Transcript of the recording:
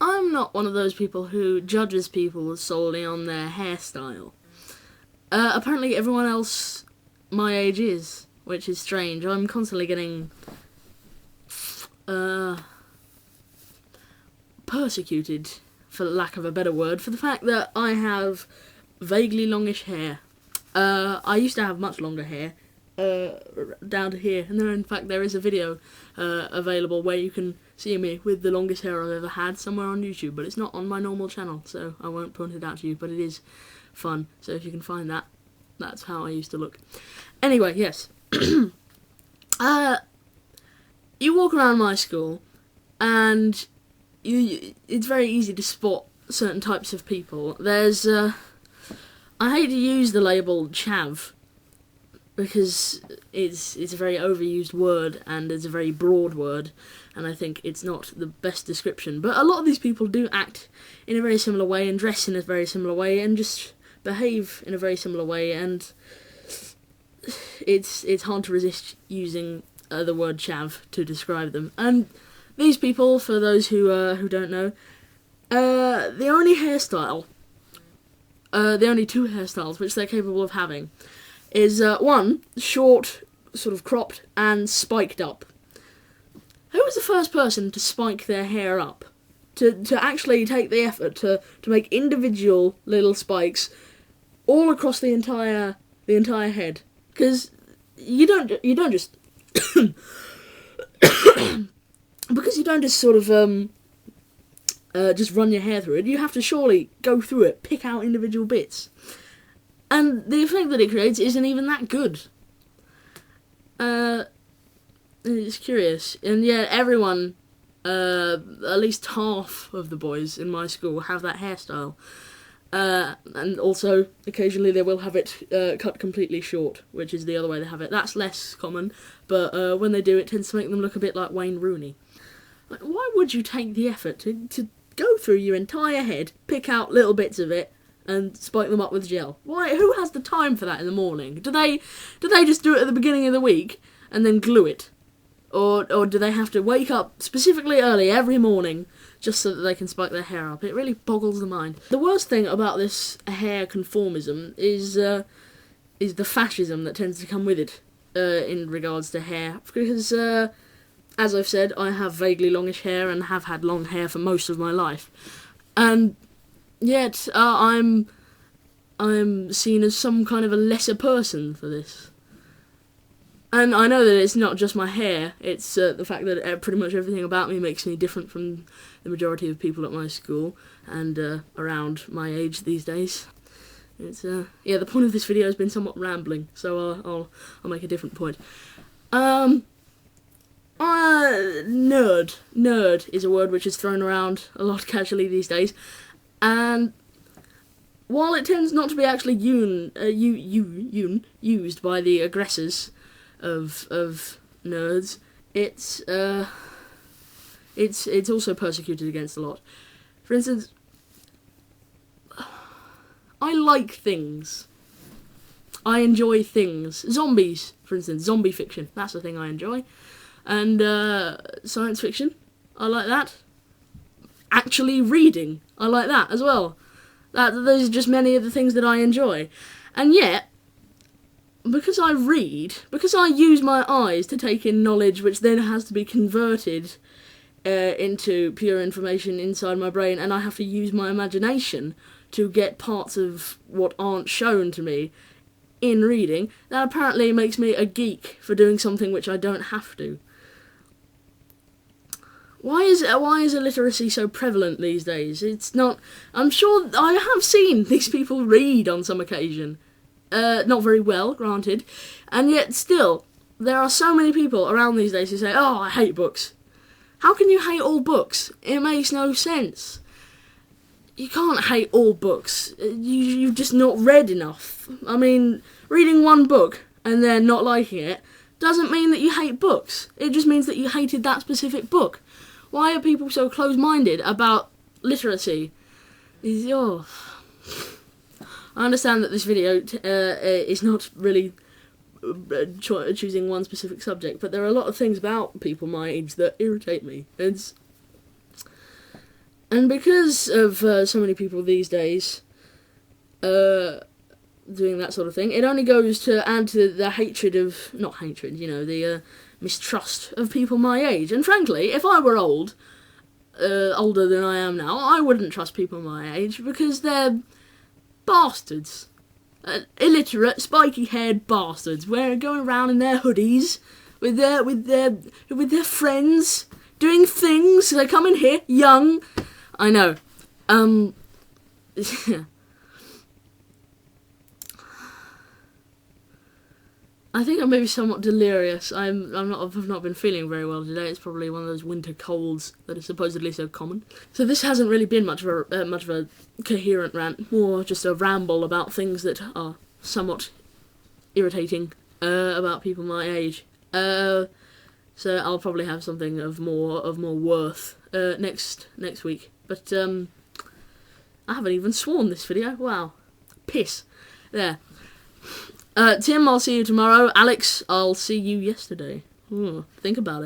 I'm not one of those people who judges people solely on their hairstyle. Apparently everyone else my age is, which is strange. I'm constantly getting persecuted, for lack of a better word, for the fact that I have vaguely longish hair. I used to have much longer hair, down to here, and in fact there is a video available where you can see me with the longest hair I've ever had somewhere on YouTube, but it's not on my normal channel, so I won't point it out to you, but it is fun, so if you can find that, that's how I used to look. Anyway, yes. You walk around my school, and it's very easy to spot certain types of people. There's, I hate to use the label chav, because it's a very overused word, and it's a very broad word, and I think it's not the best description. But a lot of these people do act in a very similar way, and dress in a very similar way, and just behave in a very similar way, and it's hard to resist using the word chav to describe them. And these people, for those who don't know, the only two hairstyles which they're capable of having is one, short, sort of cropped, and spiked up. Who was the first person to spike their hair up? To actually take the effort to make individual little spikes all across the entire head? Because you don't just because you don't just sort of just run your hair through it. You have to surely go through it, pick out individual bits, and the effect that it creates isn't even that good. It's curious, and yet everyone, at least half of the boys in my school have that hairstyle. And also, occasionally they will have it cut completely short, which is the other way they have it. That's less common, but when they do, it tends to make them look a bit like Wayne Rooney. Like, why would you take the effort to go through your entire head, pick out little bits of it, and spike them up with gel? Why? Who has the time for that in the morning? Do they just do it at the beginning of the week and then glue it? Or do they have to wake up specifically early every morning just so that they can spike their hair up? It really boggles the mind. The worst thing about this hair conformism is the fascism that tends to come with it in regards to hair. Because, as I've said, I have vaguely longish hair and have had long hair for most of my life. And yet, I'm seen as some kind of a lesser person for this. And I know that it's not just my hair, it's the fact that pretty much everything about me makes me different from the majority of people at my school and around my age these days. It's the point of this video has been somewhat rambling, so I'll make a different point. Nerd is a word which is thrown around a lot casually these days, and while it tends not to be actually used by the aggressors of nerds, it's also persecuted against a lot. For instance, I like things. I enjoy things. Zombies, for instance, zombie fiction, that's the thing I enjoy. And science fiction, I like that. Actually reading, I like that as well. Those are just many of the things that I enjoy. And yet, because I read, because I use my eyes to take in knowledge which then has to be converted into pure information inside my brain, and I have to use my imagination to get parts of what aren't shown to me in reading, that apparently makes me a geek for doing something which I don't have to. Why is illiteracy so prevalent these days? It's not... I'm sure I have seen these people read on some occasion. Not very well, granted. And yet, still, there are so many people around these days who say, "Oh, I hate books." How can you hate all books? It makes no sense. You can't hate all books. You've just not read enough. I mean, reading one book and then not liking it doesn't mean that you hate books. It just means that you hated that specific book. Why are people so close-minded about literacy? I understand that this video is not really choosing one specific subject, but there are a lot of things about people my age that irritate me. And because of so many people these days doing that sort of thing, it only goes to add to the hatred of, not hatred, the mistrust of people my age. And frankly, if I were older than I am now, I wouldn't trust people my age, because they're bastards. Illiterate, spiky-haired bastards, going around in their hoodies with their friends, doing things. They come in here young. I know. Yeah. I think I may be somewhat delirious. I've not been feeling very well today. It's probably one of those winter colds that are supposedly so common. So this hasn't really been much of a coherent rant, more just a ramble about things that are somewhat irritating about people my age. So I'll probably have something of more worth next week. But I haven't even sworn this video. Wow, piss. There. Tim, I'll see you tomorrow. Alex, I'll see you yesterday. Think about it.